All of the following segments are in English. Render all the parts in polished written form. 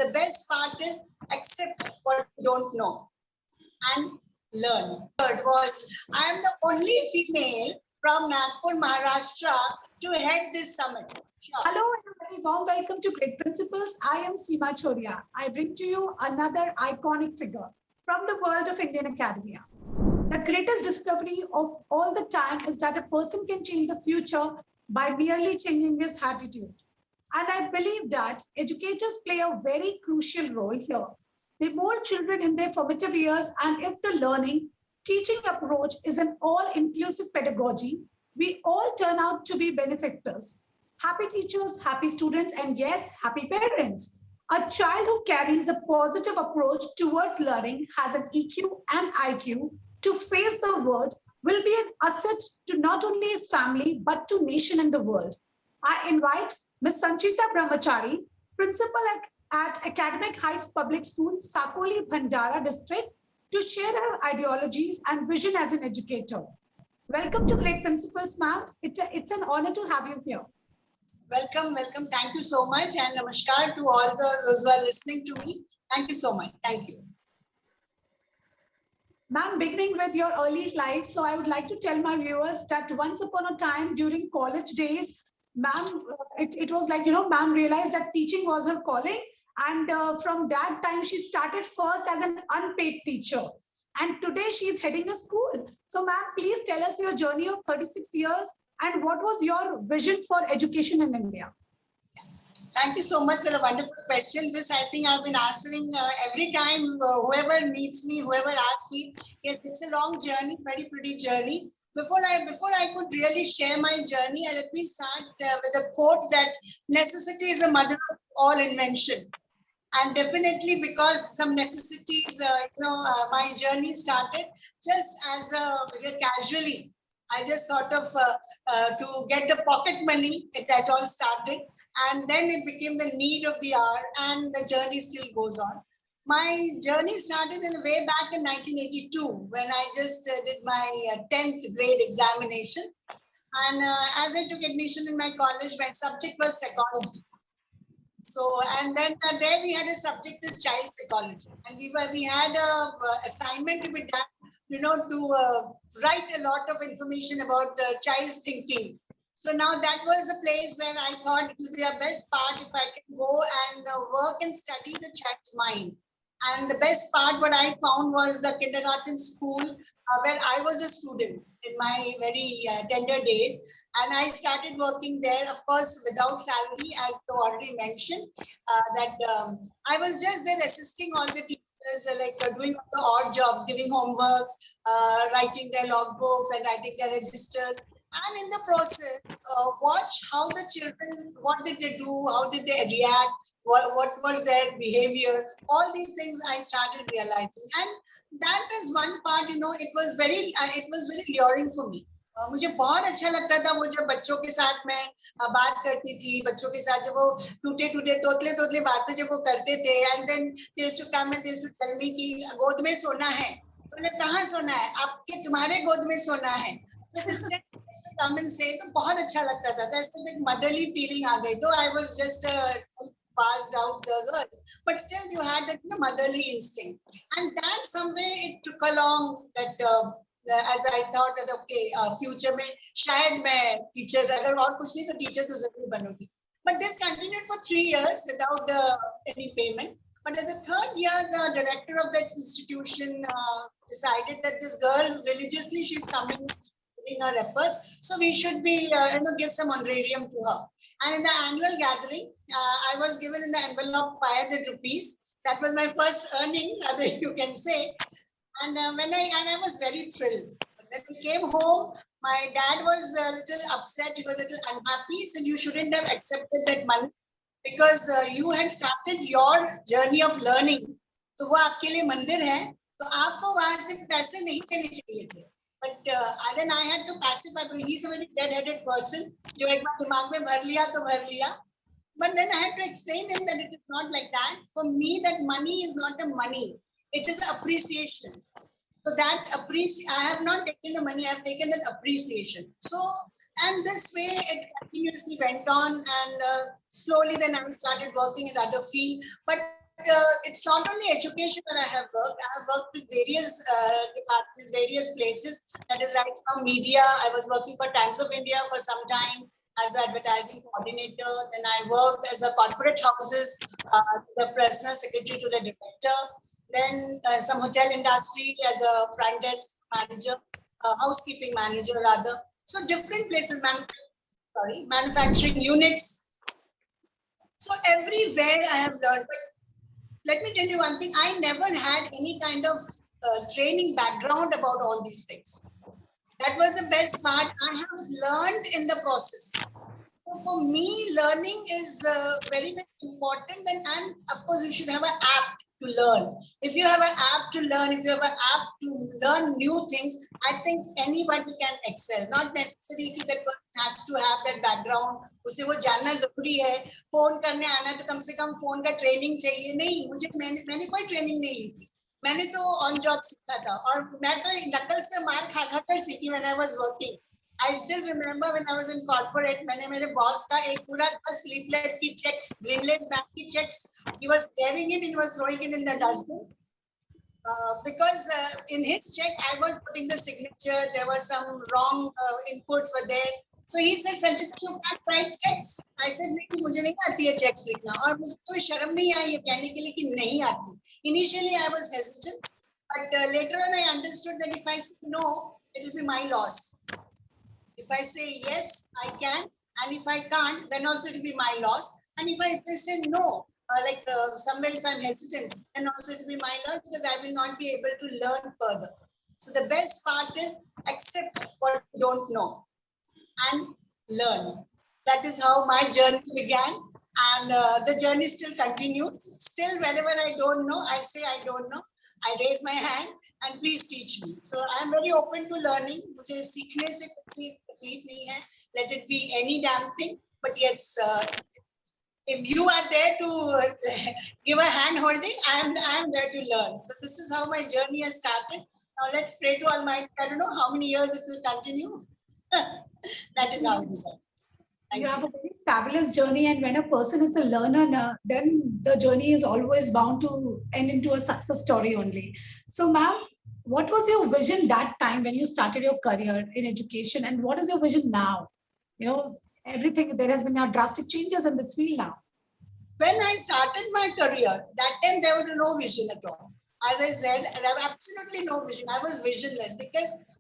the best part is accept what you don't know and learn. Third was, I am the only female from Nagpur, Maharashtra to head this summit. Sure. Hello and a very warm welcome to Great Principles. I am Seema Choria. I bring to you another iconic figure from the world of Indian academia. The greatest discovery of all the time is that a person can change the future by merely changing his attitude. And I believe that educators play a very crucial role here. They mold children in their formative years, and if the learning teaching approach is an all-inclusive pedagogy, we all turn out to be benefactors. Happy teachers, happy students, and yes, happy parents. A child who carries a positive approach towards learning has an EQ and IQ to face the world will be an asset to not only his family, but to nation and the world. I invite Ms. Sanchita Brahmachari, Principal at Academic Heights Public School, Sakoli, Bhandara District, to share her ideologies and vision as an educator. Welcome to Great Principles, ma'am. It's an honor to have you here. Welcome. Thank you so much, and namaskar to all those who are listening to me. Thank you so much. Thank you. Ma'am, beginning with your early life, so I would like to tell my viewers that once upon a time during college days, ma'am, it was like, ma'am realized that teaching was her calling. And from that time, she started first as an unpaid teacher. And today she is heading a school. So ma'am, please tell us your journey of 36 years and what was your vision for education in India? Thank you so much for a wonderful question. This, I think, I've been answering every time whoever meets me, whoever asks me. Yes, it's a long journey, very pretty journey. Before I could really share my journey, let me start with a quote that necessity is the mother of all invention. And definitely because some necessities, my journey started just as casually. I just thought of to get the pocket money, that all started. And then it became the need of the hour, and the journey still goes on. My journey started in the way back in 1982 when I just did my 10th grade examination. And as I took admission in my college, my subject was psychology. So, and then there we had a subject as child psychology, and we had a assignment to be done, to write a lot of information about child's thinking. So now that was a place where I thought it would be a best part if I can go and work and study the child's mind. And the best part, what I found was the kindergarten school where I was a student in my very tender days. And I started working there, of course, without salary, as you already mentioned, I was just there assisting all the teachers, doing all the odd jobs, giving homeworks, writing their logbooks and writing their registers. And in the process, watch how the children, what did they do, how did they react, what was their behavior, all these things I started realizing. And that is one part, it was very luring for me. मुझे बहुत अच्छा लगता था वो जब बच्चों के साथ मैं बात करती थी, बच्चों के साथ जब वो टूटे तोतले बातें जब वो करते थे, and then they used to come and they used to tell me कि गोद में सोना है, बोले कहाँ सोना है, आपके तुम्हारे गोद में सोना है, तो this come and say, तो बहुत अच्छा लगता था, ऐसे एक motherly feeling आ गई. Though I was just passed out girl, but still you had that motherly instinct, and that some way it took along that. As I thought that okay, future में शायद मैं teacher अगर और कुछ नहीं तो teacher तो जरूर बनूंगी. But this continued for 3 years without any payment. But at the 3rd year, the director of that institution decided that this girl religiously she's coming in her efforts, so we should be give some honorarium to her. And in the annual gathering, I was given in the envelope 500 rupees. That was my first earning, rather you can say. And I was very thrilled. When I came home, my dad was a little upset. He was a little unhappy. He said, you shouldn't have accepted that money because you had started your journey of learning. तो वो आपके लिए मंदिर है, तो आपको वहाँ से पैसे नहीं देने चाहिए थे. But then I had to pacify. He's a very dead-headed person. जो एक बार दिमाग में भर लिया तो भर लिया. But then I had to explain him that it is not like that. For me, that money is not a money. It is appreciation. So that I have not taken the money, I have taken that appreciation. So, and this way it continuously went on, and slowly then I started working in other field. But it's not only education where I have worked. I have worked with various departments, various places. That is right from media. I was working for Times of India for some time as an advertising coordinator. Then I worked as a corporate houses, the personal secretary to the director. Then some hotel industry as a front desk manager, housekeeping manager rather. So different places, manufacturing units. So everywhere I have learned. But let me tell you one thing. I never had any kind of training background about all these things. That was the best part. I have learned in the process. So for me, learning is very, very important. And of course, you should have an app to learn. If you have an app to learn, if you have an app to learn new things, I think anybody can excel. Not necessarily that person has to have that background. उसे वो जानना जरूरी है. Phone करने आना तो कम से कम phone का ट्रेनिंग चाहिए. नहीं, मैंने कोई ट्रेनिंग नहीं ली थी. मैंने तो ऑन जॉब सीखा था और मैं तो नकल्स में मार खा खा कर सीखी when I was working. I still remember when I was in corporate, मैंने मेरे बॉस का एक पूरा 10 लीफलेट की चेक्स, ग्रीनलेस बैंक की checks, he was tearing it and he was throwing it in the dustbin. Because in his check, I was putting the signature, there were some wrong inputs were there. So he said, Sanchita, you can't write checks. I said, नहीं, मुझे नहीं आती है checks लिखना और मुझे कोई शर्म नहीं आई ये कहने के लिए कि नहीं आती. Initially, I was hesitant, but later on, I understood that if I say no, it will be my loss. If I say yes, I can, and if I can't, then also it will be my loss. And if I say no, somewhere if I'm hesitant, then also it will be my loss because I will not be able to learn further. So the best part is accept what you don't know and learn. That is how my journey began, and the journey still continues. Still, whenever I don't know, I say I don't know. I raise my hand and please teach me. So I'm very open to learning. मुझे सीखने से कोई तकलीफ नहीं है. Let it be any damn thing. But yes, if you are there to give a hand holding, I am there to learn. So this is how my journey has started. Now let's pray to Almighty. I don't know how many years it will continue. That is how it is. You have a very fabulous journey, and when a person is a learner, then the journey is always bound to end into a success story only. So, ma'am, what was your vision that time when you started your career in education, and what is your vision now? You know, everything, there has been now drastic changes in this field now. When I started my career, that time there was no vision at all. As I said, I have absolutely no vision. I was visionless because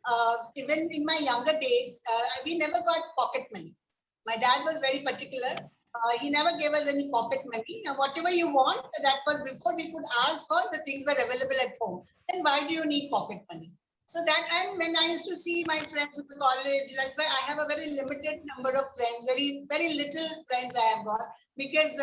even in my younger days, we never got pocket money. My dad was very particular. He never gave us any pocket money. Now, whatever you want, that was before we could ask for, the things were available at home. Then why do you need pocket money? So that time when I used to see my friends in the college, that's why I have a very limited number of friends, very, very little friends I have got, because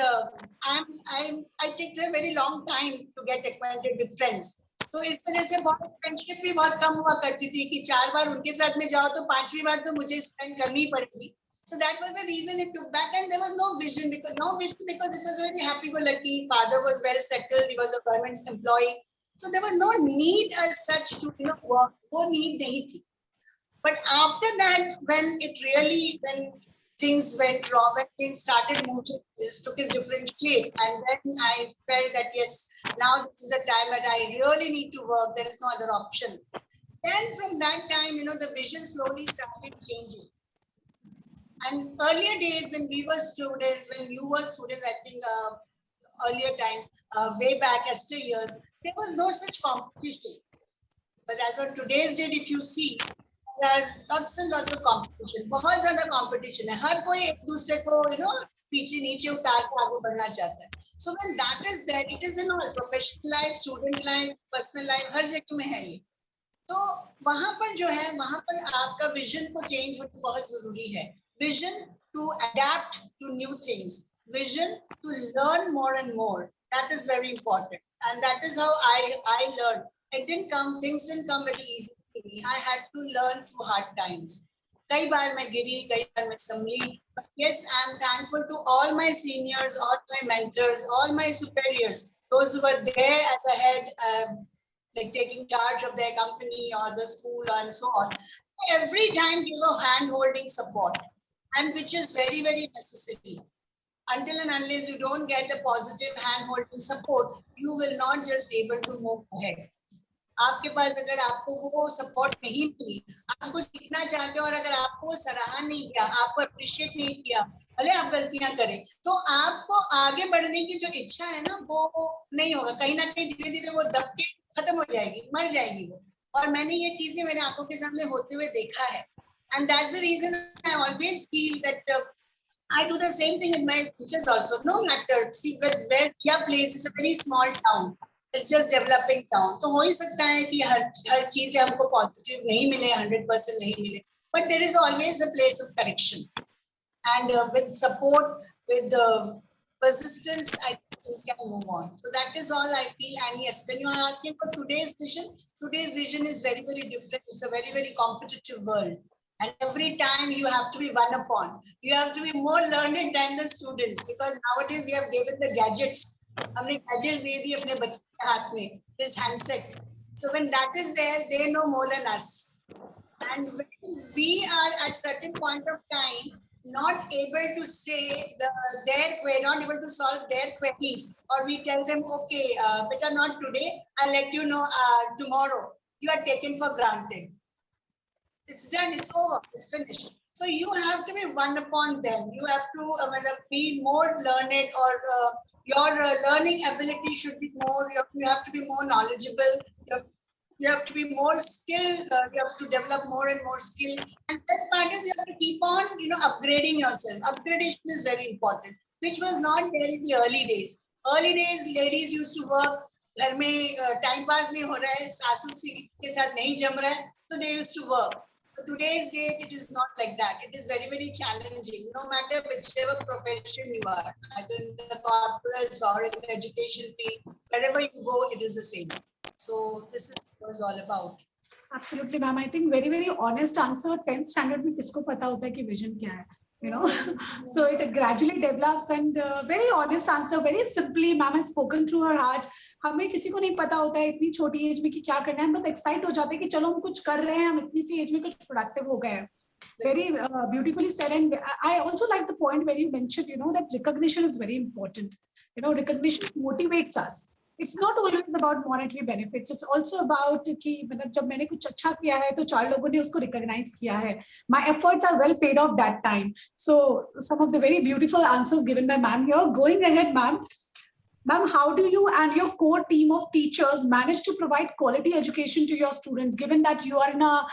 I take a very long time to get acquainted with friends. तो इस वजह से बहुत friendship भी बहुत कम हुआ करती थी कि 4 बार उनके साथ में जाओ तो 5वीं बार तो मुझे स्पेंड करनी पड़ेगी. So that was the reason it took back, and there was no vision because it was very happy-go-lucky. Father was well settled; he was a government employee, so there was no need as such to work. No need nahi thi. But after that, when things went wrong, when things started moving, it took its different shape, and then I felt that yes, now this is the time that I really need to work. There is no other option. Then from that time, the vision slowly started changing. And earlier days when we were students, when you were students, I think earlier time, way back yesteryears, there was no such competition. But as on today's date, if you see, there are lots and lots of competition. बहुत ज़्यादा competition है. हर कोई एक दूसरे को पीछे नीचे उतार के आगे बढ़ना चाहता है. So when that is there, it is in all professional life, student life, personal life, हर जगह में है ये. तो वहां पर जो है वहां पर आपका विजन को चेंज होना बहुत जरूरी है. Vision to adapt to new things, vision to learn more and more. That is very important, and that is how I learned. Things didn't come very easy to me. I had to learn through hard times. कई बार मैं गिरी, कई बार मैं संभली. But yes, I am thankful to all my seniors, all my mentors, all my superiors, those who were there as a head, like taking charge of their company or the school and so on. Every time give a hand-holding support, and which is very, very necessary. until and unless you don't get a positive hand holding support, you will not just able to move ahead. आपके पास अगर आपको वो support नहीं मिली, आप कुछ सीखना चाहते हो और अगर आपको वो सराहा नहीं किया, आपको अप्रिशिएट नहीं किया, भले आप गलतियां करें, तो आपको आगे बढ़ने की जो इच्छा है ना वो नहीं होगा, कहीं ना कहीं धीरे धीरे वो दब के खत्म हो जाएगी, मर जाएगी वो। और मैंने ये चीजें मेरे आंखों के सामने होते हुए देखा है, and that's the reason I always feel that I do the same thing with my teachers also. No matter, see where क्या place is a very small town. It's just developing town. तो हो ही सकता है कि हर चीज से हमको positive नहीं मिले, 100% नहीं मिले. But there is always a place of correction. And with support, with persistence, I think things can move on. So that is all I feel. And yes, when you are asking for today's vision is very, very different. It's a very, very competitive world. And every time you have to be one upon. You have to be more learned than the students, because nowadays we have given the gadgets. हमने gadgets दे दी अपने बच्चों के हाथ में, this handset. So when that is there, they know more than us. And when we are at certain point of time not able to say not able to solve their queries, or we tell them, okay, better not today, I'll let you know tomorrow. You are taken for granted. It's done, it's over, it's finished. So you have to be one upon them. You have to be more learned, or your learning ability should be more, you have to be more knowledgeable. You have to be more skilled. You have to develop more and more skill. And best part is you have to keep on, upgrading yourself. Upgradation is very important, which was not there in the early days. Early days, ladies used to work. घर में time pass नहीं हो रहा है, सासू के साथ नहीं जम रहा है, so they used to work. But today's date, it is not like that. It is very, very challenging. No matter whichever profession you are, either in the corporates or in the education field, wherever you go, it is the same. So this is what it's all about. Absolutely, ma'am. I think very, very honest answer. 10th standard में किसको पता होता है कि vision क्या है? So it gradually develops, and very honest answer, very simply, ma'am has spoken through her heart. हमें किसी को नहीं पता होता है इतनी छोटी एज में कि क्या करना है, बस एक्साइट हो जाते हैं कि चलो हम कुछ कर रहे हैं, हम इतनी सी एज में कुछ प्रोडक्टिव हो गए हैं. Very beautifully said. And I also like the point where you mentioned, that recognition is very important. Recognition motivates us. It's not always about monetary benefits. It's also about कि मतलब जब मैंने कुछ अच्छा किया है तो 4 लोगों ने उसको recognize किया है. My efforts are well paid off that time. So some of the very beautiful answers given by ma'am here. Going ahead, ma'am. Ma'am, how do you and your core team of teachers manage to provide quality education to your students, given that you are in a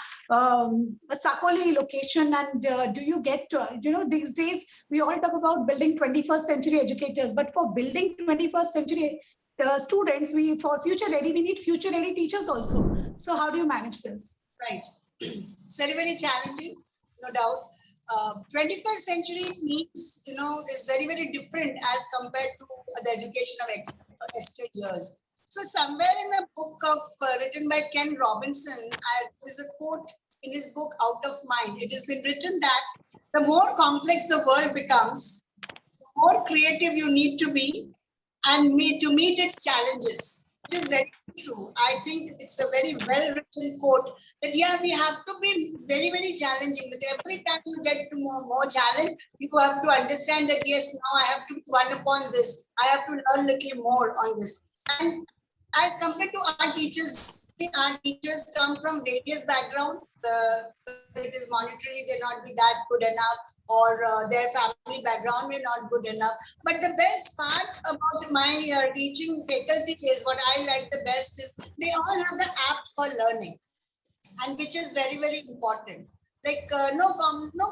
Sakoli location, and do you get to, these days we all talk about building 21st century educators, but for building 21st century students, for future ready, we need future ready teachers also. So how do you manage this? Right. It's very, very challenging, no doubt. 21st century needs, is very, very different as compared to the education of yesteryears. So somewhere in the book written by Ken Robinson, there's a quote in his book, Out of Mind. It has been written that the more complex the world becomes, the more creative you need to be and to meet its challenges. It is very true. I think it's a very well-written quote that, we have to be very, very challenging. But every time you get to more challenge, you have to understand that, yes, now I have to one upon this. I have to learn a little more on this. And as compared to our teachers come from various backgrounds. It is monetarily, they not be that good enough, or their family background may not good enough. But the best part about my teaching faculty is, what I like the best is, they all have the apt for learning, and which is very, very important. Like no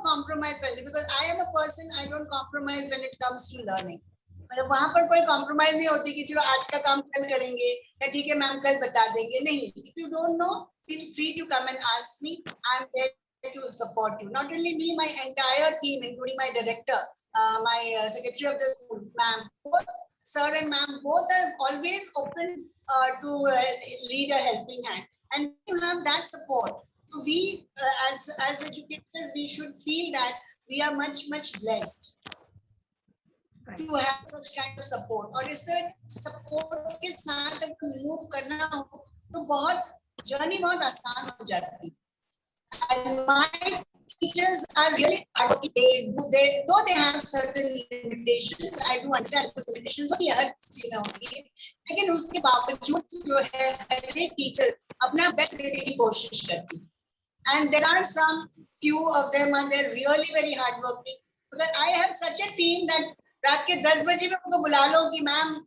compromise, because I am a person, I don't compromise when it comes to learning. मतलब वहां पर कोई compromise नहीं होती कि चलो आज का काम कल करेंगे, या ठीक है मैम कल बता देंगे, नहीं. If you don't know, feel free to come and ask me. I'm there to support you. Not only me, my entire team, including my director, my secretary of the school, ma'am, both sir and ma'am, both are always open to lead a helping hand, and you have that support. So we, as educators, we should feel that we are much, much blessed to have such kind of support. और इस तरह support के साथ अगर move करना हो तो journey बहुत आसान हो जाती है. And my teachers are really hardworking. Though they have certain limitations, I do understand कुछ limitations होती है हर किसी में होती है, लेकिन उसके बावजूद जो है हर एक टीचर अपना बेस्ट देने की कोशिश करती है. And there are some few of them and they're really very hardworking. Because I have such a team that रात के 10 बजे में उनको बुला लो कि ma'am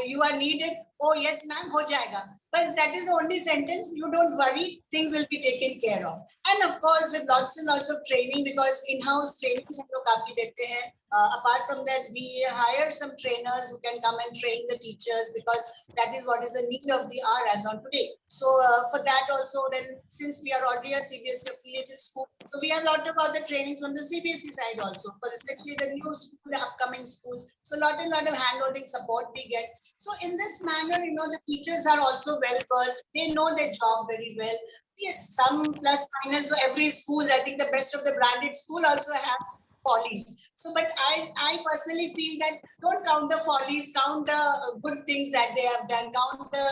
you are needed. Oh yes ma'am, हो जाएगा. But that is the only sentence. You don't worry, things will be taken care of. And of course, with lots and lots of training, because in-house trainings हम लोग काफी देते हैं. Apart from that, we hire some trainers who can come and train the teachers because that is what is the need of the hour as on today. So for that also, then since we are already a CBSE affiliated school, so we have a lot of other trainings from the CBSE side also, for especially the new school, the upcoming schools. So a lot of hand-holding support we get. So in this manner, the teachers are also well versed. They know their job very well. Yes, some plus minus. So every school, I think the best of the branded school also have follies. So, but I personally feel that don't count the follies, count the good things that they have done, count the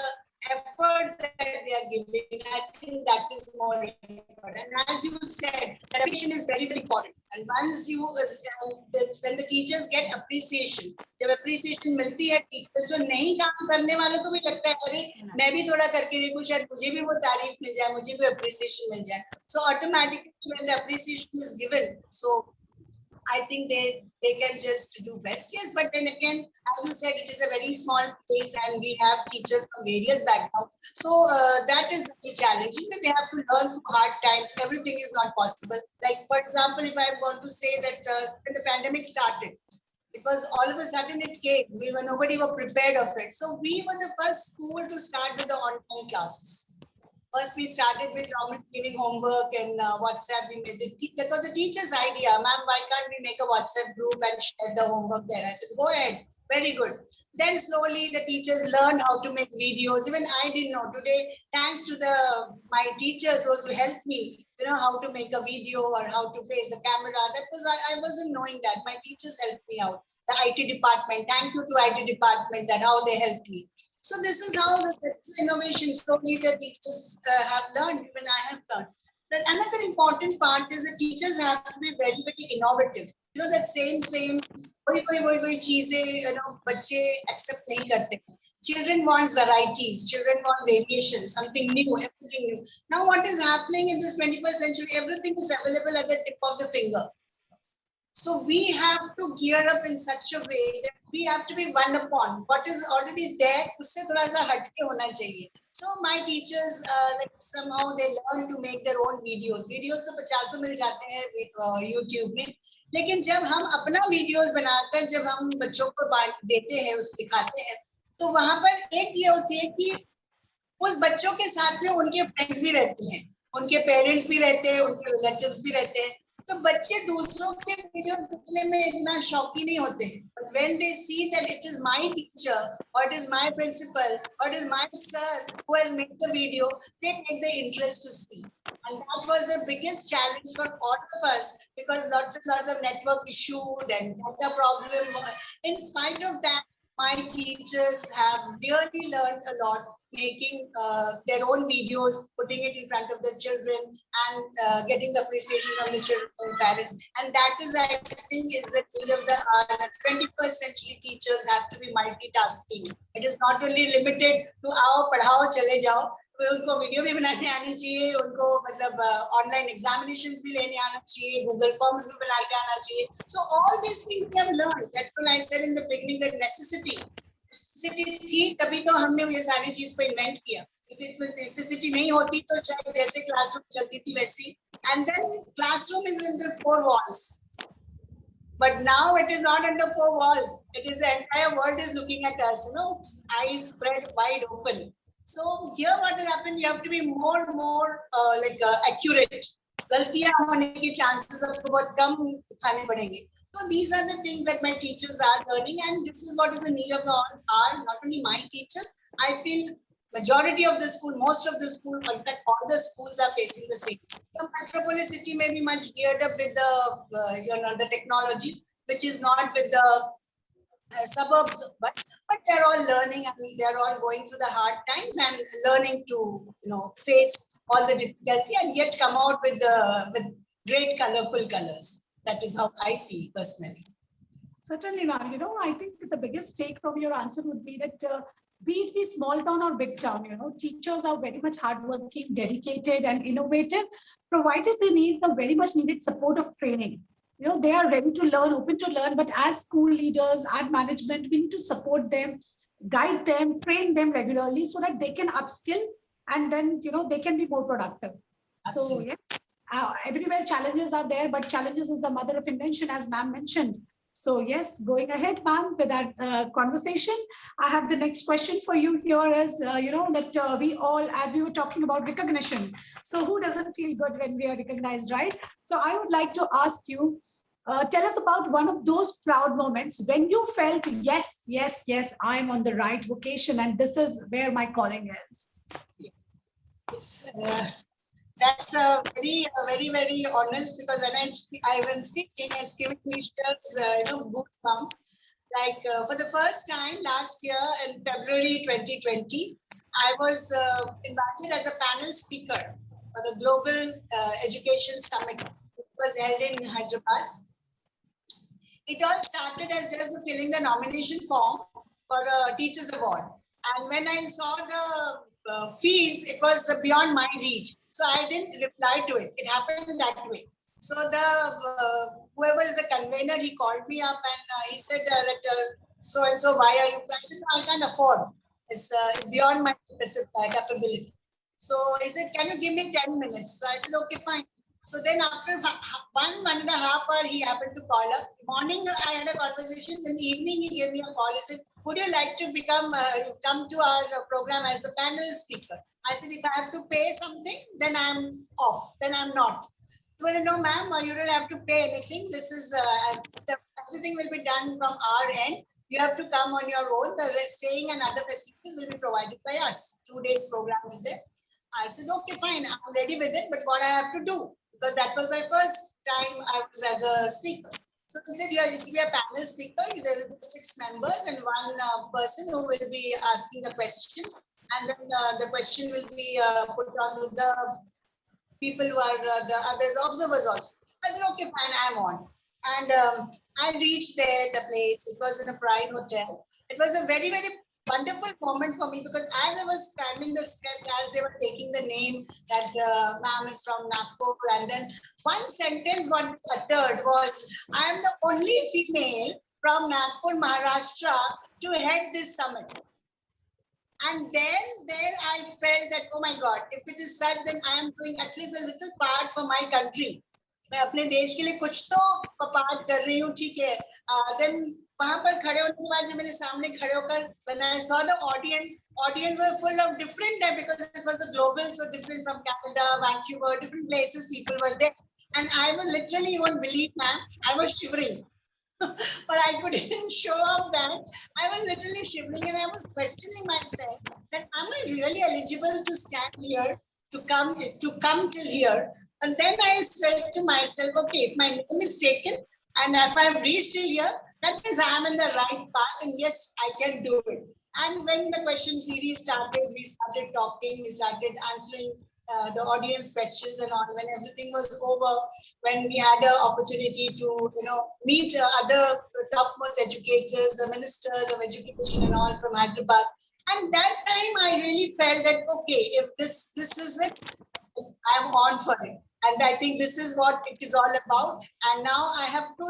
effort that they are giving. I think that is more important. And as you said, appreciation is very, very important. And once you, when the teachers get appreciation, जब appreciation मिलती है teachers जो नहीं काम करने वालों को भी लगता है अरे मैं भी थोड़ा करके देखूं शायद मुझे भी वो तारीफ मिल जाए मुझे भी appreciation मिल जाए. So automatically when the appreciation is given, so I think they can just do best. Yes, but then again, as you said, it is a very small place and we have teachers from various backgrounds. So that is very challenging. But they have to learn through hard times. Everything is not possible. Like, for example, if I want to say that when the pandemic started, it was all of a sudden it came. Nobody were prepared of it. So we were the first school to start with the online classes. First, we started with giving homework and WhatsApp. We made it. That was the teacher's idea. Ma'am, why can't we make a WhatsApp group and share the homework there? I said, go ahead. Very good. Then slowly the teachers learned how to make videos. Even I didn't know. Today, thanks to my teachers, those who helped me, how to make a video or how to face the camera. That was I wasn't knowing that. My teachers helped me out. The IT department. Thank you to IT department that how they helped me. So this is how the innovation slowly the teachers have learned, even I have learned. Then another important part is the teachers have to be very, very innovative. That same, वही चीजें, बच्चे accept नहीं करते. Children wants varieties, children want variations, something new, everything new. Now what is happening in this 21st century, everything is available at the tip of the finger. So we have to gear up in such a way that we have to be one upon what is already there. उससे थोड़ा सा हटके होना चाहिए. So my teachers like somehow they learn to make their own videos. Videos तो 50 मिल जाते हैं YouTube में. लेकिन जब हम अपना videos बनाकर जब हम बच्चों को देते हैं, उस दिखाते हैं, तो वहाँ पर एक ये होती है कि उस बच्चों के साथ में उनके फ्रेंड्स भी रहते हैं, उनके पेरेंट्स भी रहते हैं, उनके रिलेटिव्स भी रहते हैं. तो बच्चे दूसरों के वीडियो देखने में इतना शौकी नहीं होते हैं. But when they see that it is my teacher or it is my principal or it is my sir who has made the video, they take the interest to see. And that was the biggest challenge for all of us because lots of network issue and data problem. In spite of that, my teachers have really learned a lot, making their own videos, putting it in front of the children and getting the appreciation from the children and parents. And that is, I think, is the need of the hour. 21st century teachers have to be multitasking. It is not only limited to आओ पढ़ाओ चले जाओ. उनको video भी बनाने आनी चाहिए, उनको मतलब ऑनलाइन एग्जामिनेशंस भी लेने आना चाहिए, गूगल फॉर्म्स भी बना के आना चाहिए. So all these things we have learned. That's what I said in the beginning, that necessity थी तभी तो हमने ये सारी चीज को इन्वेंट किया. If it was necessity नहीं होती तो शायद जैसे क्लासरूम चलती थी वैसी. And then classroom is under 4 walls. But now it is not under 4 walls. It is the entire world is looking at us, eyes spread wide open. So here what has happened, you have to be more accurate. गलतियां होने की chances आपको बहुत कम दिखाने पड़ेंगे. So these are the things that my teachers are learning, and this is what is the need of the hour. Not only my teachers, I feel majority of the school, most of the school, in fact, all the schools are facing the same. The metropolis city may be much geared up with the the technologies, which is not with the suburbs, but they're all learning and they're all going through the hard times and learning to face all the difficulty and yet come out with great colorful colors. That is how I feel personally. Certainly, ma'am. I think the biggest take from your answer would be that be it be small town or big town, teachers are very much hardworking, dedicated, and innovative, provided they need the very much needed support of training. They are ready to learn, open to learn, but as school leaders and management, we need to support them, guide them, train them regularly so that they can upskill and then, they can be more productive. Absolutely. So, yeah, everywhere challenges are there, but challenges is the mother of invention, as ma'am mentioned. So yes, going ahead, ma'am, with that conversation, I have the next question for you here is, that we all, as we were talking about recognition, so who doesn't feel good when we are recognized, right? So I would like to ask you, tell us about one of those proud moments when you felt, yes, yes, yes, I'm on the right vocation and this is where my calling is. It's, that's very, very honest, because when I was speaking, it's giving me chills, goosebumps. Like for the first time last year in February 2020, I was invited as a panel speaker for the Global Education Summit. It was held in Hyderabad. It all started as just filling the nomination form for a Teachers Award. And when I saw the fees, it was beyond my reach. So I didn't reply to it. It happened that way. So the whoever is the convener, he called me up and he said that so and so, why are you? I said, no, I can't afford. It's beyond my capability. So he said, can you give me 10 minutes? So I said, okay, fine. So then after 1.5 hour, he happened to call up. Morning, I had a conversation. In the evening, he gave me a call. He said, would you like to come to our program as a panel speaker? I said, if I have to pay something, then I'm off. Then I'm not. Well, no, ma'am, you don't have to pay anything. This is everything will be done from our end. You have to come on your own. The staying and other facilities will be provided by us. 2 days program is there. I said, okay, fine. I'm ready with it. But what I have to do? Because that was my first time I was as a speaker. So they said, you are to be a panel speaker. There will be 6 members and one person who will be asking the questions. And then the question will be put on to the people who are the other observers also. I said, okay, fine, I'm on. And I reached there, the place. It was in a Pride Hotel. It was a very, very wonderful moment for me, because as I was standing the steps, as they were taking the name that ma'am is from Nagpur, and then one sentence what they uttered was, I am the only female from Nagpur, Maharashtra to head this summit. And then there I felt that, oh my God, if it is such, then I am doing at least a little part for my country. मैं अपने देश के लिए कुछ तो part कर रही हूँ, ठीक है. Then वहाँ पर खड़े होने के बाद जब मेरे सामने खड़े होकर, when I saw the audience were full of different type, because it was a global, so different from Canada, Vancouver, different places people were there. And I was literally, you won't believe, ma'am, I was shivering. But I couldn't show up that. I was literally shivering and I was questioning myself that am I really eligible to stand here, to come till here? And then I said to myself, okay, if my name is taken and if I've reached till here, that means I'm in the right path and yes, I can do it. And when the question series started, we started talking, we started answering the audience questions and all. When everything was over, when we had an opportunity to meet other topmost educators, the ministers of education and all from Hyderabad, and that time I really felt that okay, if this is it, I'm on for it. And I think this is what it is all about. And now I have to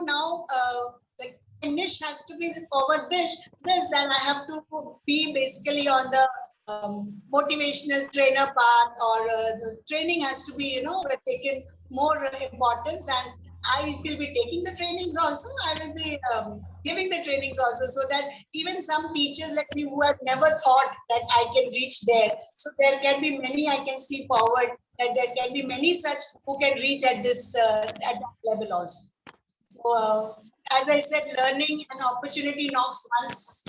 like niche has to be over this that I have to be basically on the motivational trainer path, or the training has to be taken more importance, and I will be taking the trainings also. I will be giving the trainings also, so that even some teachers like me who have never thought that I can reach there, so there can be many, I can see forward that there can be many such who can reach at this at that level also. So as I said, learning and opportunity knocks once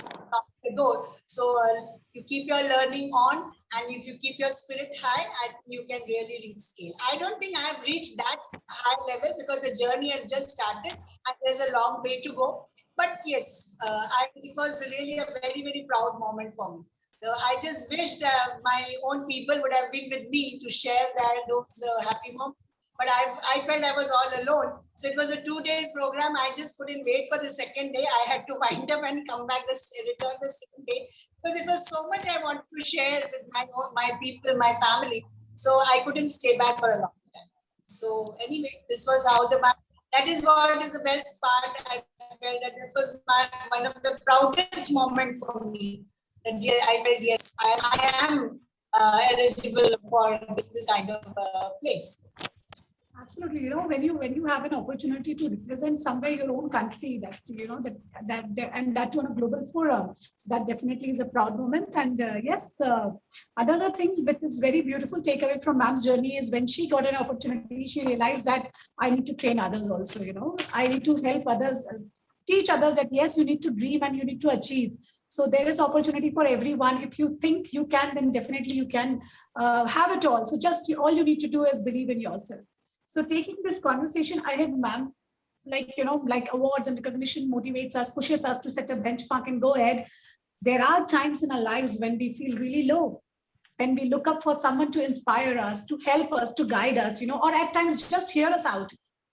the door. So you keep your learning on, and if you keep your spirit high, I think you can really reach scale. I don't think I have reached that high level, because the journey has just started and there's a long way to go. But yes, it was really a very, very proud moment for me. So I just wished my own people would have been with me to share those happy moments. but I felt I was all alone. So it was a 2 days program. I just couldn't wait for the second day. I had to wind up and come back, return the same day, because it was so much I wanted to share with my people, my family. So I couldn't stay back for a long time. So anyway, this was how that is what is the best part. I felt that was one of the proudest moments for me. That I felt, yes, I am eligible for this kind of place. Absolutely. When you have an opportunity to represent somewhere your own country, and that on a global forum, so that definitely is a proud moment. And yes, another thing which is very beautiful takeaway from Ma'am's journey is when she got an opportunity, she realized that I need to train others also. I need to help others, teach others that yes, you need to dream and you need to achieve. So there is opportunity for everyone. If you think you can, then definitely you can have it all. So just all you need to do is believe in yourself. So taking this conversation ahead, ma'am, like awards and recognition motivates us, pushes us to set a benchmark and go ahead. There are times in our lives when we feel really low, when we look up for someone to inspire us, to help us, to guide us, or at times just hear us out.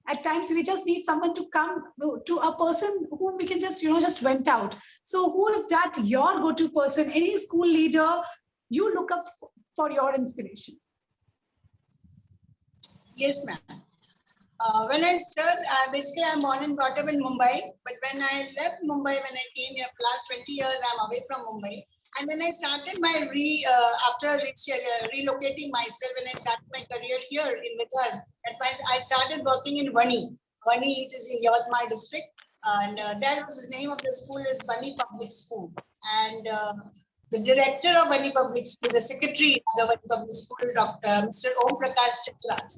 At times we just need someone to come to a person whom we can just vent out. So who is that your go-to person? Any school leader you look up for your inspiration? Yes, ma'am. When I started, basically I'm born and brought up in Mumbai, but when I left Mumbai, when I came here for the last 20 years, I'm away from Mumbai. And when I started after relocating myself, when I started my career here in Vidhar, I started working in Vani. Vani, it is in Yavatmal district. And that was the name of the school is Vani Public School. And the director of Vani Public School, the secretary of the Vani Public School, Dr. Mr. Om Prakash Chitra,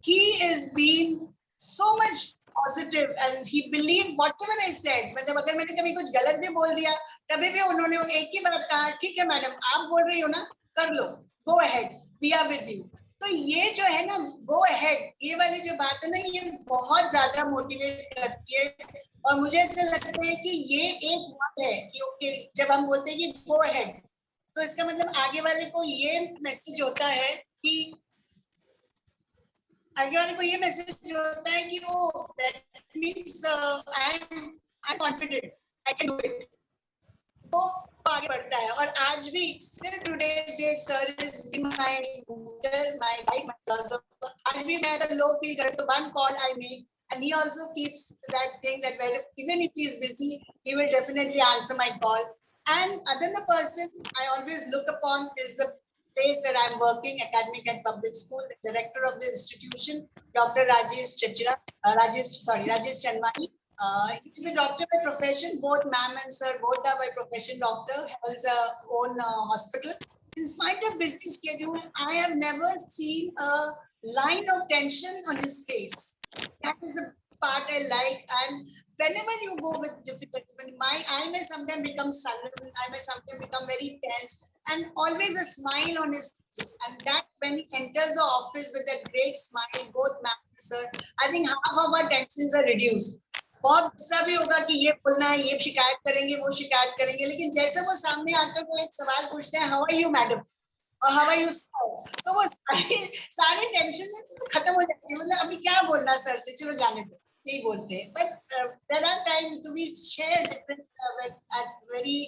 he is being so much positive and he believed whatever I said. मतलब अगर मैंने कभी कुछ गलत भी बोल दिया, तभी भी उन्होंने एक ही बात कहा, ठीक है मैडम, आप बोल रही हो ना, कर लो, go ahead, we are with you. तो ये जो है ना, go ahead, ये वाली जो बात है ना, ये बहुत ज्यादा मोटिवेट करती है. और मुझे ऐसा लगता है कि ये एक बात है कि ओके, जब हम बोलते हैं कि go ahead, तो इसका मतलब आगे वाले को ये मैसेज होता है कि आगे वाले को ये मैसेज होता है कि वो that means I'm confident, I can do it. तो आगे बढ़ता है. और आज भी still today's date sir is my mentor, my guide, my philosopher. आज भी मैं अगर low feel करता हूँ, one call I make, and he also keeps that thing that even if he is busy, he will definitely answer my call. And other the person I always look upon is the place where I'm working, academic and public school, the director of the institution, Dr. Rajesh Chandmani. He is a doctor by profession. Both ma'am and sir, both are by profession doctor, has a own hospital. In spite of busy schedule, I have never seen a line of tension on his face. That is the part I like. And whenever you go with difficulty, I may sometimes become sullen, I may sometimes become very tense, and always a smile on his face. And that when he enters the office with that great smile, both ma'am and sir, I think half of our tensions are reduced. बहुत गुस्सा भी होगा कि ये बोलना है, ये शिकायत करेंगे, वो शिकायत करेंगे, लेकिन जैसे वो सामने आकर वो एक सवाल पूछते हैं, हाउ आर यू मैडम, और हाउ आर यू सर, तो वो सारी टेंशन खत्म हो जाती है. मतलब अभी क्या बोलना सर से, चलो जाने दो, यही बोलते हैं. But there are times to be shared different at very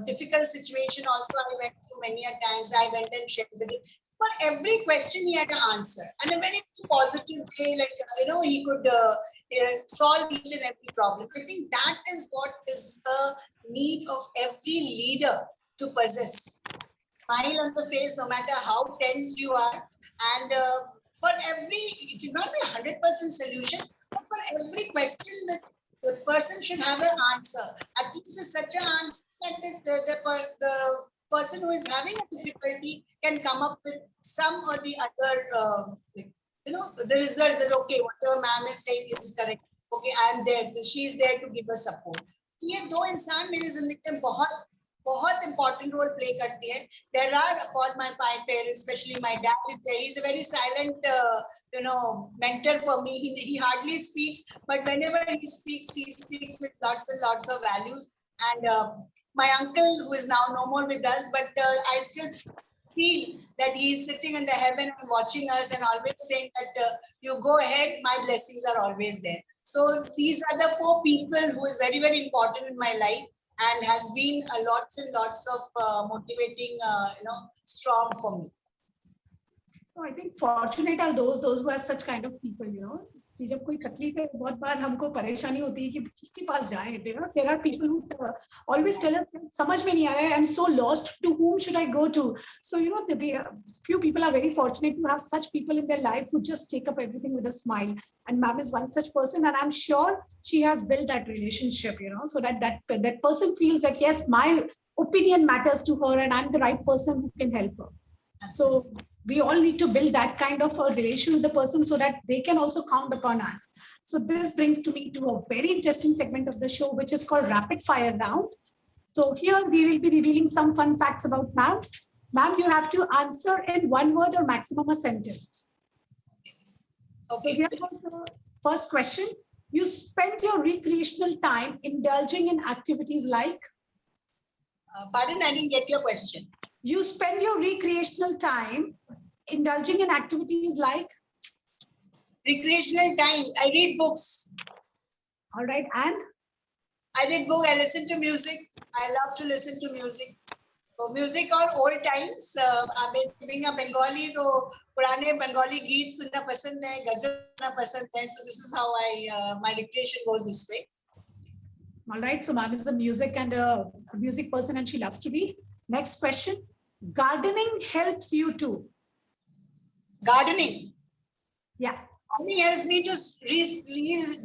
difficult situation. Also, I went through many a times. I went and shared with him. For every question, he had an answer, and a very positive way. Like he could solve each and every problem. I think that is what is the need of every leader to possess. Smile on the face, no matter how tense you are, and for every, it will not be 100% solution, but for every question that the person should have an answer. At least such an answer that the person who is having a difficulty can come up with some or the other, the results that, okay, whatever ma'am is saying is correct. Okay, I am there. She is there to give us support. ये दो इंसान मेरी जिंदगी में बहुत important role play करती है. There are, upon my parents, especially my dad, he's a very silent, mentor for me. He hardly speaks, but whenever he speaks with lots and lots of values. And my uncle, who is now no more with us, but I still feel that he is sitting in the heaven and watching us and always saying that you go ahead, my blessings are always there. So these are the 4 people who is very, very important in my life and has been lots and lots of motivating, strong for me. So I think fortunate are those who are such kind of people, you know. कि जब कोई तकलीफ है बहुत बार हमको परेशानी होती है कि किसके पास जाएं. There are people who always tell us समझ में नहीं आ रहा है, I'm so lost, to whom should I go to? So you know, few people are very fortunate to have such people in their life who just take up everything with a smile, and ma'am is one such person, and I'm sure she has built that relationship, you know, so that person feels that yes, my opinion matters to her and I'm the right person who can help her. So we all need to build that kind of a relation with the person so that they can also count upon us. So this brings me to a very interesting segment of the show, which is called Rapid Fire Round. So here we will be revealing some fun facts about ma'am. Ma'am, you have to answer in 1 word or maximum a sentence. Okay. So here was the first question. You spend your recreational time indulging in activities like? Pardon, I didn't get your question. You spend your recreational time indulging in activities like? Recreational time, I read books. All right, and? I read book, I listen to music. I love to listen to music. So music or old times. Being a Bengali, तो पुराने Bengali गीत सुनना पसंद है, गजल सुनना पसंद है. So this is how my recreation goes this way. All right, so ma'am is a music and a music person and she loves to read. Next question. Gardening helps you too. Gardening. Yeah. Gardening helps me to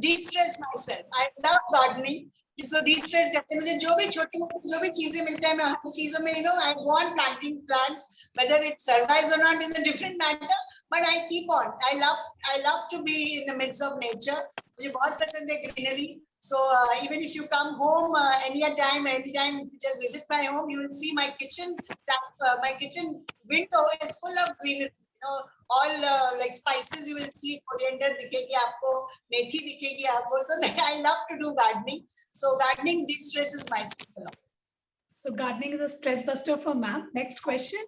de-stress myself. I love gardening. जिसको de-stress करते हैं मुझे जो भी छोटी-मोटी जो भी चीजें मिलता है मैं हर चीजों में I go on planting plants. Whether it survives or not is a different matter, but I keep on. I love to be in the midst of nature. मुझे बहुत पसंद है greenery. So even if you come home anytime if you just visit my home, you will see my kitchen window is full of greenery. You know, all like spices you will see, coriander दिखेगी आपको, मेथी दिखेगी आपको. So I love to do gardening. So gardening de-stresses myself. So gardening is a stress buster for ma'am. Next question.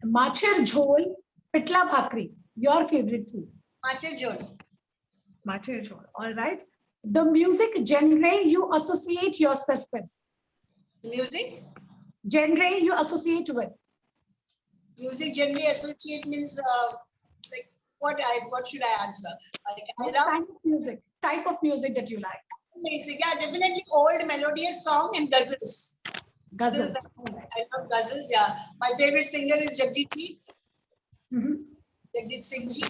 Machar jhol, pitla bhakri. Your favorite food? Machar jhol. Machar jhol. All right. The music genre you associate yourself with? Music? Genre you associate with? Music genre associate means like what should I answer? Like, type of music that you like. Music, yeah, definitely old melodious song and ghazals. Ghazals. I love ghazals, yeah. My favorite singer is Jagjit Ji. Jagjit Singh Ji.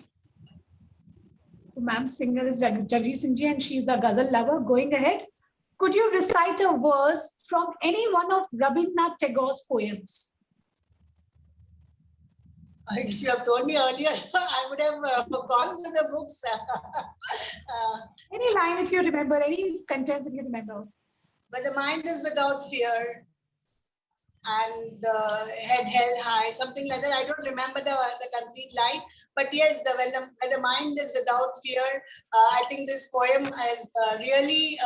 So ma'am's singer is Jagjit Singh Ji and she's a ghazal lover. Going ahead, could you recite a verse from any one of Rabindranath Tagore's poems? If you have told me earlier, I would have gone through the books. Any line if you remember, any sentence if you remember. But the mind is without fear and the head held high, something like that. I don't remember the complete line, but yes, when the mind is without fear, I think this poem has really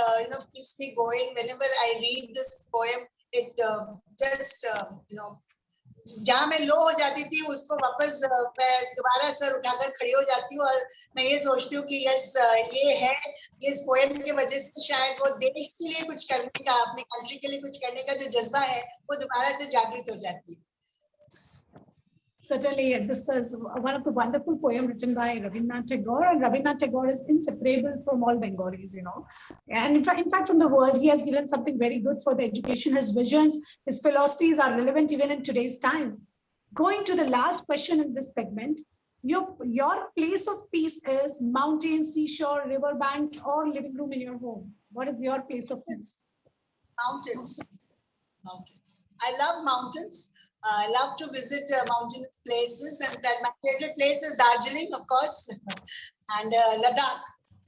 keeps me going. Whenever I read this poem, it just जहाँ मैं लो हो जाती थी उसको वापस मैं दोबारा sir उठाकर खड़ी हो जाती हूँ और मैं ये सोचती हूँ कि यस ये है, इस पोएम के वजह से शायद वो देश के लिए कुछ करने का, अपने कंट्री के लिए कुछ करने का जो जज्बा है वो दोबारा से जागृत हो जाती है. Certainly, this is one of the wonderful poems written by Rabindranath Tagore, and Rabindranath Tagore is inseparable from all Bengalis, you know. And in fact, from the world, he has given something very good for the education. His visions, his philosophies are relevant even in today's time. Going to the last question in this segment, your place of peace is mountains, seashore, river banks, or living room in your home. What is your place of peace? Mountains. Mountains. I love mountains. I love to visit mountainous places, and my favorite place is Darjeeling, of course, and Ladakh.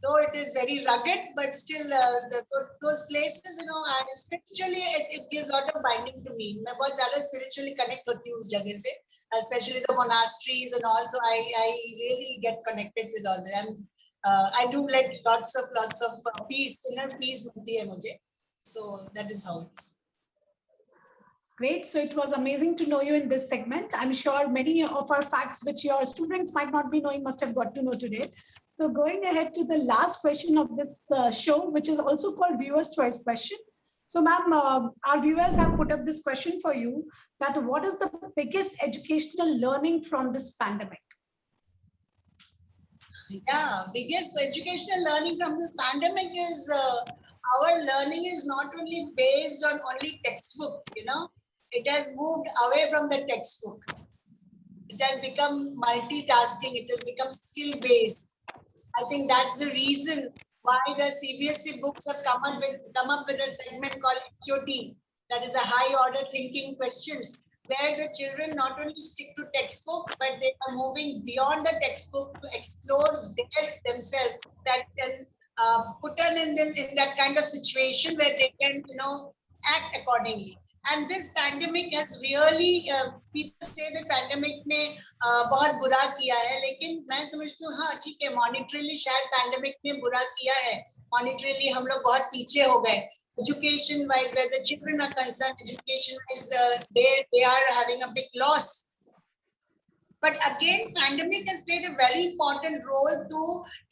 Though it is very rugged, but still those places, and spiritually it gives a lot of binding to me. मैं बहुत ज़्यादा spiritually connect होती हूँ उस जगह से, especially the monasteries and also I really get connected with all that. And I do like lots of peace, inner peace मिलती है मुझे. So that is how it is. Great. So it was amazing to know you in this segment. I'm sure many of our facts which your students might not be knowing must have got to know today. So going ahead to the last question of this show, which is also called Viewer's Choice question. So ma'am, our viewers have put up this question for you, that what is the biggest educational learning from this pandemic? Yeah, biggest educational learning from this pandemic is our learning is not only based on only textbook, it has moved away from the textbook. It has become multitasking, it has become skill based. I think that's the reason why the CBSE books have come up with a segment called HOT, that is a high order thinking questions, where the children not only stick to textbook, but they are moving beyond the textbook to explore themselves, that can put them in that kind of situation where they can, act accordingly. And this pandemic has really, people say that pandemic ने बहुत बुरा किया है, लेकिन मैं समझती हूँ हाँ ठीक है, मॉनिटरीली शायद पैंडेमिक ने बुरा किया है, मॉनिटरीली हम लोग बहुत पीछे हो गए. Education wise, where the children are concerned, education wise, they are having a big loss. But again, pandemic has played a very important role to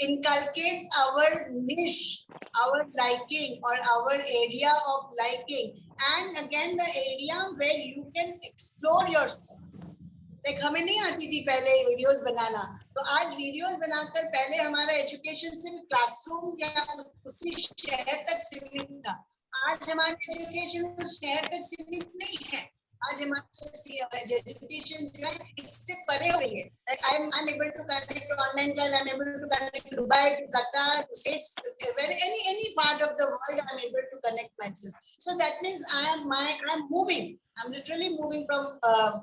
inculcate our niche, our liking, or our area of liking, and again the area where you can explore yourself. Like हमें नहीं आती थी पहले videos बनाना, तो आज videos बनाकर पहले हमारा एजुकेशन सिर्फ क्लासरूम या उसी शहर तक सीमित था. आज हमारा एजुकेशन उस शहर तक सीमित नहीं है. आज हमारी एजुकेशन जो है इससे परे हो रही है. Like I'm able to connect to online class, I'm able to connect to Dubai, to Qatar, to states, any part of the world I'm able to connect myself. So that means I'm moving. I'm literally moving from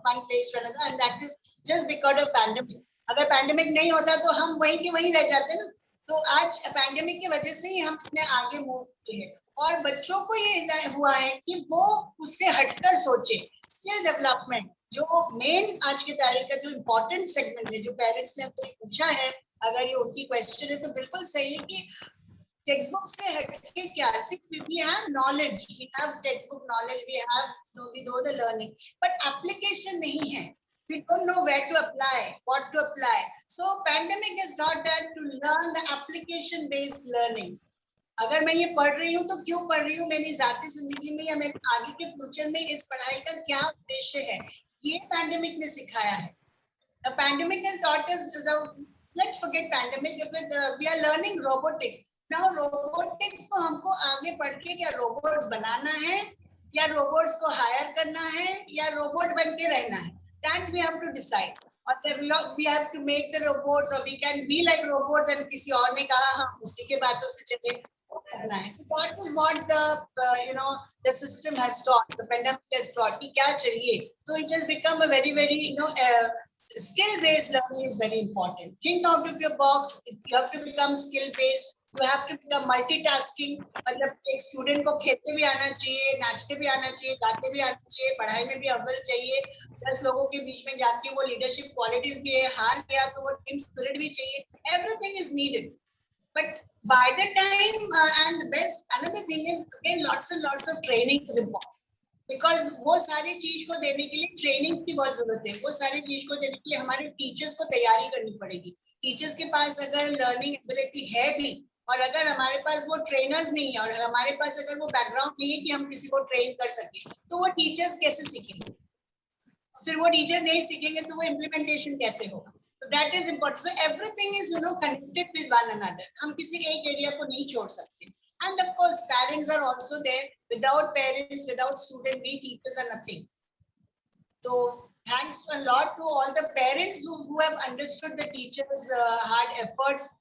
one place to another, and that is just because of pandemic. अगर pandemic नहीं होता तो हम वहीं के वहीं रह जाते ना. तो आज pandemic की वजह से ही हम इतने आगे move किए हैं. और बच्चों को ये हुआ है कि वो उससे हटकर सोचे. स्किल डेवलपमेंट जो मेन आज की तारीख का जो इम्पोर्टेंट सेगमेंट है, जो पेरेंट्स ने आपको पूछा है, अगर ये उनकी क्वेश्चन है तो बिल्कुल सही है कि textbook से हटके क्या, we have knowledge, we have textbook knowledge, we know the learning, but application नहीं है. We don't know where to apply, what to apply. So pandemic has taught that to learn the application based learning. अगर मैं ये पढ़ रही हूँ तो क्यों पढ़ रही हूँ, मेरी जाती जिंदगी में या मेरे आगे के फ्यूचर में इस पढ़ाई का क्या उद्देश्य है, ये पैंडेमिक ने सिखाया है. The pandemic has taught us, let's forget pandemic, we are learning robotics. Now robotics को हमको आगे पढ़ के क्या रोबोट्स बनाना है, या रोबोट्स को हायर करना है, या रोबोट बन के रहना है, that we have to decide. और we have to make the robots, or we can be like robots, and किसी और ने कहा हम उसी के बातों से चले, वो करना है. So that is what the system has taught, the pandemic has taught कि क्या चाहिए. So it has become a very skill-based learning is very important. Think out of your box. You have to become skill-based. You have to become multitasking. मतलब एक student को खेलते भी आना चाहिए, नाचते भी आना चाहिए, गाते भी आना चाहिए, पढ़ाई में भी अव्वल चाहिए, 10 लोगों के बीच में जाके वो लीडरशिप क्वालिटीज भी है, हार गया तो वो टीम स्पिरिट भी चाहिए. Everything is needed. But by the time and the best, another thing is again lots and lots of training is important. Because वो सारी चीज को देने के लिए ट्रेनिंग की बहुत जरूरत है. वो सारी चीज को देने के लिए हमारे टीचर्स को तैयारी करनी पड़ेगी. टीचर्स के पास अगर लर्निंग एबिलिटी है भी, और अगर हमारे पास वो ट्रेनर्स नहीं है, और हमारे पास अगर वो बैकग्राउंड नहीं है कि हम किसी को ट्रेन कर सके, तो वो टीचर्स कैसे सीखेंगे. फिर वो टीचर नहीं सीखेंगे तो वो इम्प्लीमेंटेशन कैसे होगा. So that is important. So everything is connected with one another. हम किसी एक एरिया को नहीं छोड़ सकते. And of course, parents are also there. Without parents, without students, we teachers are nothing. So thanks a lot to all the parents who have understood the teachers' hard efforts.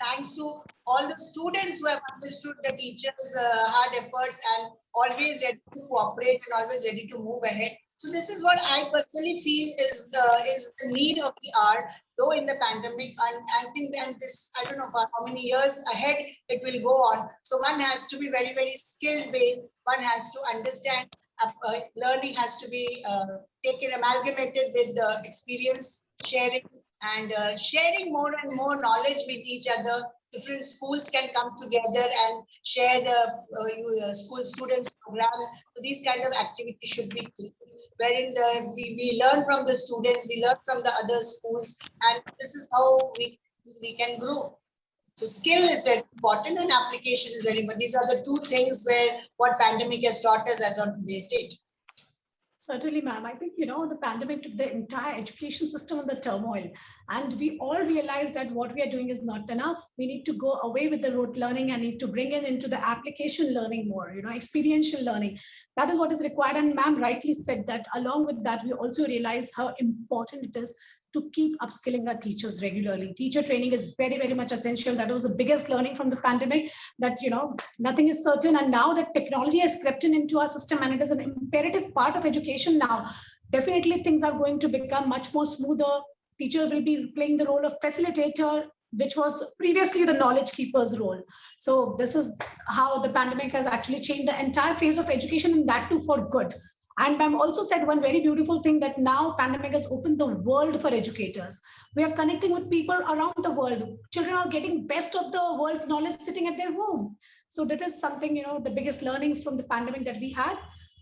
Thanks to all the students who have understood the teachers' hard efforts and always ready to cooperate and always ready to move ahead. So this is what I personally feel is the need of the hour, though in the pandemic, and I think that this, I don't know for how many years ahead it will go on. So one has to be very, very skill based. One has to understand, learning has to be taken, amalgamated with the experience sharing, and sharing more and more knowledge with each other, different schools can come together and share the school students program. So these kind of activities should be taken, wherein we learn from the students, we learn from the other schools, and this is how we can grow. So skill is very important and application is very important. These are the two things where what pandemic has taught us as on today's date. Certainly, ma'am. I think, the pandemic took the entire education system on the turmoil. And we all realized that what we are doing is not enough. We need to go away with the rote learning and need to bring it into the application learning more, experiential learning. That is what is required. And ma'am rightly said that along with that, we also realize how important it is to keep upskilling our teachers regularly. Teacher training is very, very much essential. That was the biggest learning from the pandemic, that, nothing is certain. And now that technology has crept into our system and it is an imperative part of education now, definitely things are going to become much more smoother. Teacher will be playing the role of facilitator, which was previously the knowledge keeper's role. So this is how the pandemic has actually changed the entire phase of education, and that too for good. And ma'am also said one very beautiful thing, that now pandemic has opened the world for educators. We are connecting with people around the world. Children are getting best of the world's knowledge sitting at their home. So that is something, the biggest learnings from the pandemic that we had.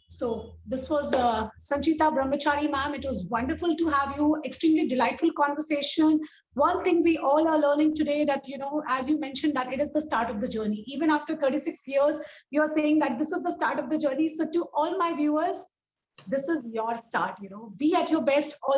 So this was Sanchita Brahmachari, ma'am. It was wonderful to have you. Extremely delightful conversation. One thing we all are learning today, that, as you mentioned, that it is the start of the journey. Even after 36 years, you are saying that this is the start of the journey. So to all my viewers, this is your start. Be at your best all